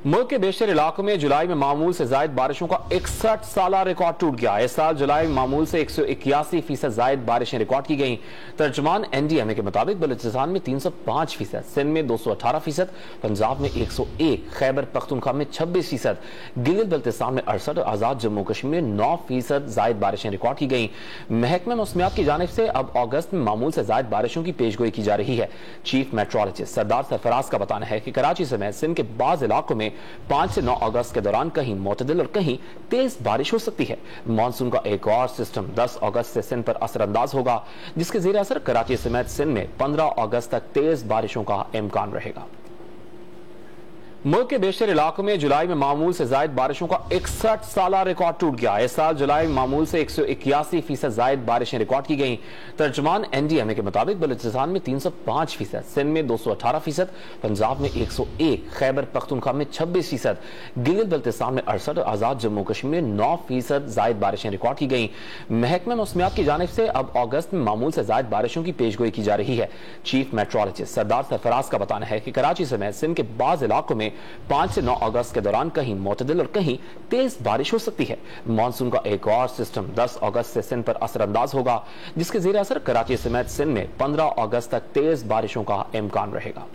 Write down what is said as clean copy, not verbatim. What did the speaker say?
मुल्क के बेशतर इलाकों में जुलाई में मामूल से जायद बारिशों का 61 साला रिकॉर्ड टूट गया। इस साल जुलाई में मामूल से 181% जायद बारिशें रिकॉर्ड की गईं। तर्जुमान NDMA के मुताबिक बलूचिस्तान में 305%, सिंध में 218%, पंजाब में 101%, खैबर पख्तूनख्वा में 26%, गिलगित बल्तिस्तान में 68% और आजाद जम्मू कश्मीर में 9% जायद बारिशें रिकॉर्ड की गईं। महकमा मौसमियात की जानिब से अब अगस्त में मामूल से जायद बारिशों की पेशगोई की जा रही है। चीफ मेट्रोलॉजिस्ट सरदार सरफराज का बताना है कि कराची समेत सिंध के बाज़ इलाकों में 5 से 9 अगस्त के दौरान कहीं मोतदिल और कहीं तेज बारिश हो सकती है। मानसून का एक और सिस्टम 10 अगस्त से सिंध पर असरअंदाज होगा, जिसके ज़ेर असर कराची समेत सिंध में 15 अगस्त तक तेज बारिशों का इम्कान रहेगा। मुल्क के बेशतर इलाकों में जुलाई में मामूल से जायद बारिशों का 61 साला रिकॉर्ड टूट गया। इस साल जुलाई में मामूल से 181% जायद बारिशें रिकॉर्ड की गईं। तर्जुमान NDMA के मुताबिक बलूचिस्तान में 305%, सिंध में 218%, पंजाब में 101%, खैबर पख्तूनख्वा में 26%, गिलगित बल्तिस्तान में 68% और आजाद जम्मू कश्मीर में 9% जायद बारिशें रिकॉर्ड की गईं। महकमा मौसमियात की जानिब से अब अगस्त में मामूल से जायद बारिशों की पेशगोई की जा रही है। चीफ मेट्रोलॉजिस्ट सरदार सरफराज का बताना है कि कराची समेत सिंध के बाज़ इलाकों में 5 से 9 अगस्त के दौरान कहीं मोतदिल और कहीं तेज बारिश हो सकती है। मानसून का एक और सिस्टम 10 अगस्त से सिंध पर असरअंदाज होगा, जिसके ज़ेर असर कराची समेत सिंध में 15 अगस्त तक तेज बारिशों का इम्कान रहेगा।